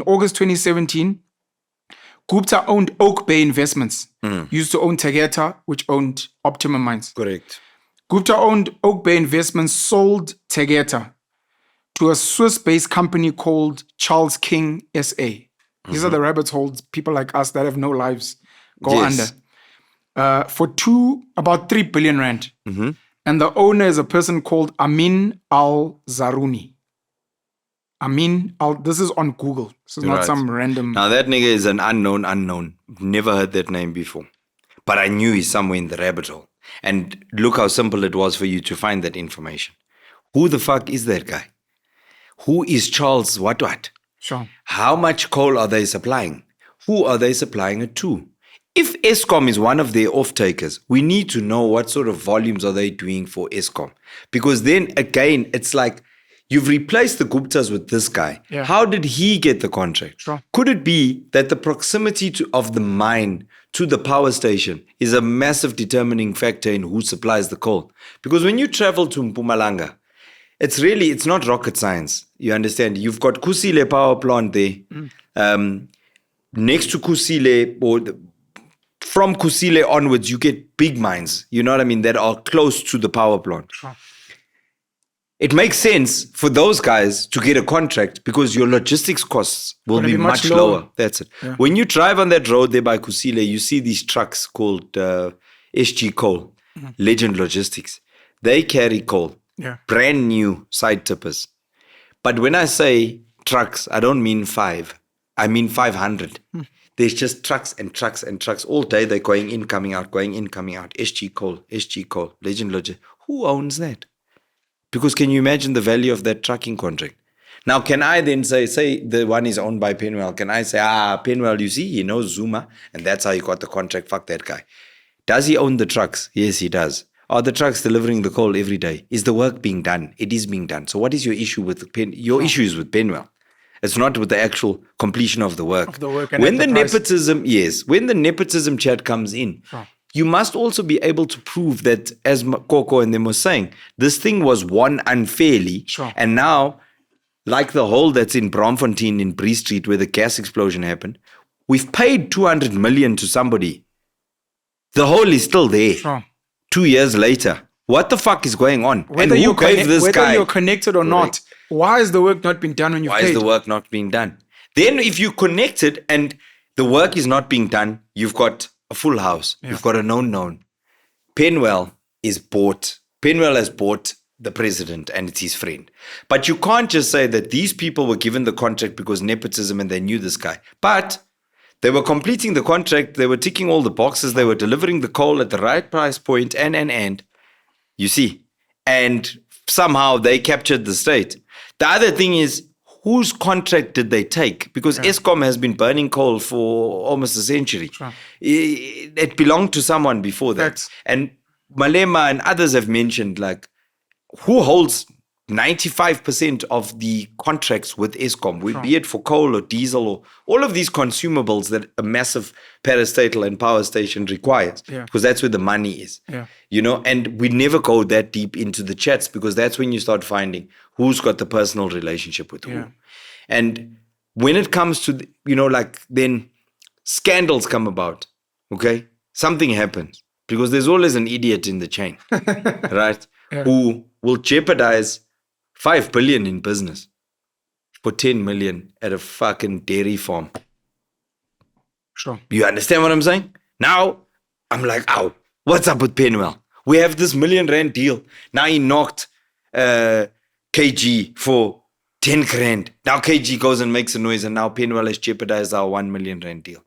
August 2017, Gupta owned Oak Bay Investments, used to own Tegeta, which owned Optimum Mines. Correct. Gupta owned Oak Bay Investments, sold Tegeta to a Swiss-based company called Charles King SA. These are the rabbit holes people like us that have no lives go under. For about 3 billion rand. And the owner is a person called Amin Al-Zaruni. This is on Google. This is not some random... Now that nigga is an unknown. Never heard that name before. But I knew he's somewhere in the rabbit hole. And look how simple it was for you to find that information. Who the fuck is that guy? Who is Charles what? Sure. How much coal are they supplying? Who are they supplying it to? If Eskom is one of their off-takers, we need to know what sort of volumes are they doing for Eskom. Because then again, it's like you've replaced the Guptas with this guy. Yeah. How did he get the contract? Sure. Could it be that the proximity of the mine to the power station is a massive determining factor in who supplies the coal? Because when you travel to Mpumalanga, it's not rocket science. You understand? You've got Kusile power plant there. Next to Kusile, from Kusile onwards, you get big mines, you know what I mean, that are close to the power plant. Sure. It makes sense for those guys to get a contract because your logistics costs will be much lower. That's it. Yeah. When you drive on that road there by Kusile, you see these trucks called SG Coal, Legend Logistics. They carry coal, brand new side tippers. But when I say trucks, I don't mean 5. I mean 500. There's just trucks and trucks and trucks. All day they're going in, coming out, going in, coming out. SG Coal, Legend Logistics. Who owns that? Because can you imagine the value of that trucking contract? Now, can I then say the one is owned by Penwell, can I say, Penwell, you see, he knows Zuma, and that's how he got the contract, fuck that guy. Does he own the trucks? Yes, he does. Are the trucks delivering the coal every day? Is the work being done? It is being done. So what is your issue with your issue is with Penwell. It's not with the actual completion of the work. When the nepotism chat comes in, you must also be able to prove that, as Koko and them were saying, this thing was won unfairly. And now, like the hole that's in Bromfontein in Bree Street where the gas explosion happened, we've paid 200 million to somebody. The hole is still there. 2 years later. What the fuck is going on? Whether you're connected or not, why is the work not being done when you've paid? Why is the work not being done? Then if you connected and the work is not being done, you've got a full house. You've got a known. Penwell has bought the president and it's his friend. But you can't just say that these people were given the contract because nepotism and they knew this guy. But they were completing the contract. They were ticking all the boxes. They were delivering the coal at the right price point and. You see, and somehow they captured the state. The other thing is, whose contract did they take? Because Eskom has been burning coal for almost a century. It belonged to someone before that. And Malema and others have mentioned, like, who holds 95% of the contracts with Eskom, be it for coal or diesel or all of these consumables that a massive parastatal and power station requires, because that's where the money is. You know, and we never go that deep into the chats because that's when you start finding who's got the personal relationship with who. And when it comes to, then scandals come about, okay? Something happens because there's always an idiot in the chain, right? Who will jeopardize 5 billion in business for 10 million at a fucking dairy farm. You understand what I'm saying? Now, I'm like, what's up with Penwell? We have this R1 million deal. Now he knocked KG for 10 grand. Now KG goes and makes a noise and now Penwell has jeopardized our R1 million deal.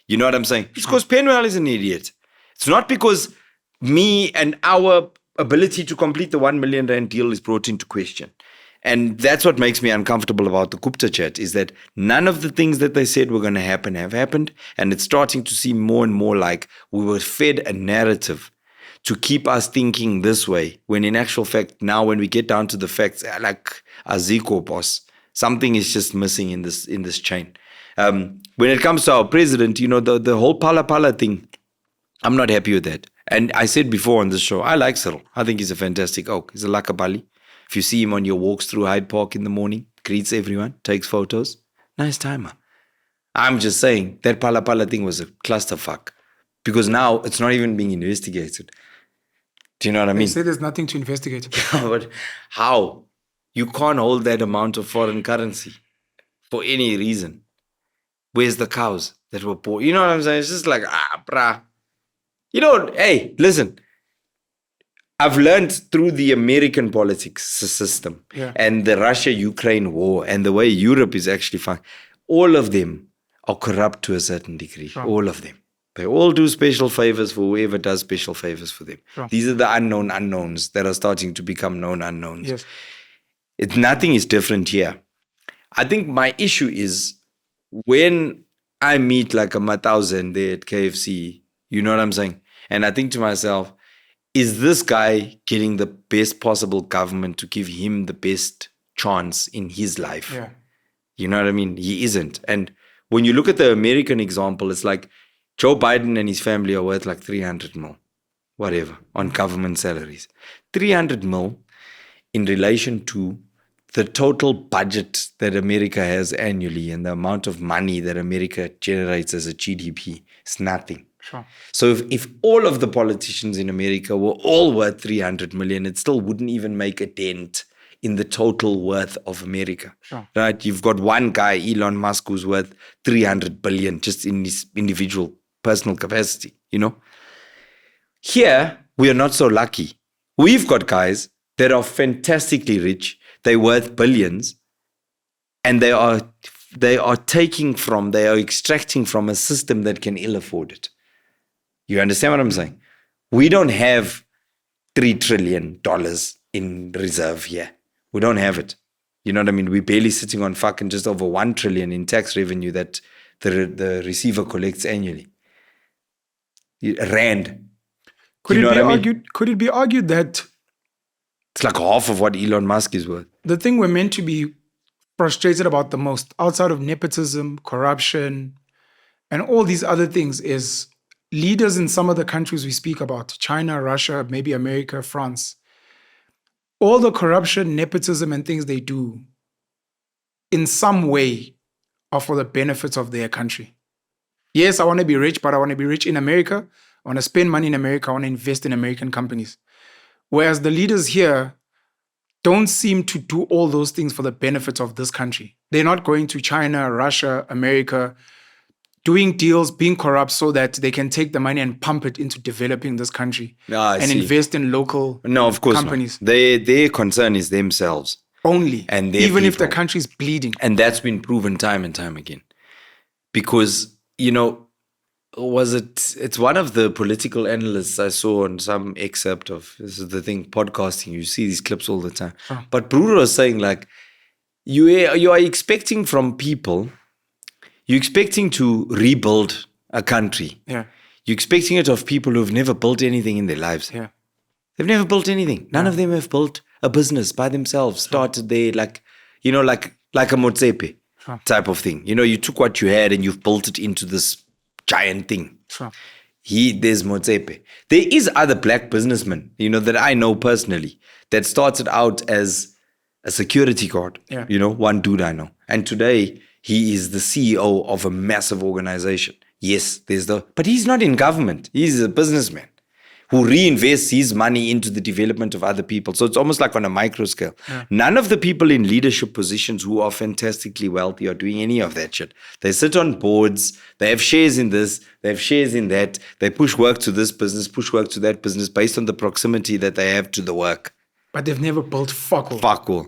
You know what I'm saying? It's because Penwell is an idiot. It's not because me and our ability to complete the R1 million deal is brought into question. And that's what makes me uncomfortable about the Gupta chat, is that none of the things that they said were going to happen have happened. And it's starting to seem more and more like we were fed a narrative to keep us thinking this way, when in actual fact, now when we get down to the facts, like Aziko boss, something is just missing in this chain. When it comes to our president, the whole Pala thing, I'm not happy with that. And I said before on this show, I like Cyril. I think he's a fantastic oak. He's a lakabali. If you see him on your walks through Hyde Park in the morning, greets everyone, takes photos. Nice timer. I'm just saying that Pala Pala thing was a clusterfuck because now it's not even being investigated. Do you know what I They mean? say there's nothing to investigate. But how? You can't hold that amount of foreign currency for any reason. Where's the cows that were bought? You know what I'm saying? It's just like, brah. You know, hey, listen. I've learned through the American politics system and the Russia-Ukraine war and the way Europe is actually fine. All of them are corrupt to a certain degree. Sure. All of them. They all do special favors for whoever does special favors for them. Sure. These are the unknown unknowns that are starting to become known unknowns. Yes. Nothing is different here. I think my issue is when I meet like a 1,000 there at KFC, you know what I'm saying? And I think to myself, is this guy getting the best possible government to give him the best chance in his life? Yeah. You know what I mean? He isn't. And when you look at the American example, it's like Joe Biden and his family are worth like 300 mil, whatever, on government salaries. 300 mil in relation to the total budget that America has annually and the amount of money that America generates as a GDP is nothing. Sure. So if all of the politicians in America were all worth 300 million, it still wouldn't even make a dent in the total worth of America. Sure. Right? You've got one guy, Elon Musk, who's worth 300 billion just in his individual personal capacity, you know? Here, we are not so lucky. We've got guys that are fantastically rich. They're worth billions, and they are extracting from a system that can ill afford it. You understand what I'm saying? We don't have $3 trillion in reserve here. We don't have it. You know what I mean? We're barely sitting on fucking just over 1 trillion in tax revenue that the receiver collects annually. Rand. Could it be argued that it's like half of what Elon Musk is worth? The thing we're meant to be frustrated about the most, outside of nepotism, corruption, and all these other things, is leaders in some of the countries we speak about, China, Russia, maybe America, France. All the corruption, nepotism, and things they do in some way are for the benefits of their country. Yes, I want to be rich, but I want to be rich in America. I want to spend money in America. I want to invest in American companies. Whereas the leaders here don't seem to do all those things for the benefits of this country. They're not going to China, Russia, America, doing deals, being corrupt so that they can take the money and pump it into developing this country invest in local companies. Not. Their concern is themselves. Only. And even if the country's bleeding. And that's been proven time and time again. Because, you know, it's one of the political analysts I saw on some excerpt of, this is the thing, podcasting, you see these clips all the time. Oh. But Bruno was saying, like, you are expecting from people, you're expecting to rebuild a country. Yeah. You're expecting it of people who've never built anything in their lives. Yeah. They've never built anything. None of them have built a business by themselves, started there like a Motsepe type of thing. You know, you took what you had and you've built it into this giant thing. Sure. There's Motsepe. There is other black businessmen, you know, that I know personally that started out as a security guard. Yeah. You know, one dude I know. And today he is the CEO of a massive organization. Yes, but he's not in government. He's a businessman who reinvests his money into the development of other people. So it's almost like on a micro scale. Yeah. None of the people in leadership positions who are fantastically wealthy are doing any of that shit. They sit on boards, they have shares in this, they have shares in that, they push work to this business, push work to that business based on the proximity that they have to the work. But they've never built fuck all. Fuck all.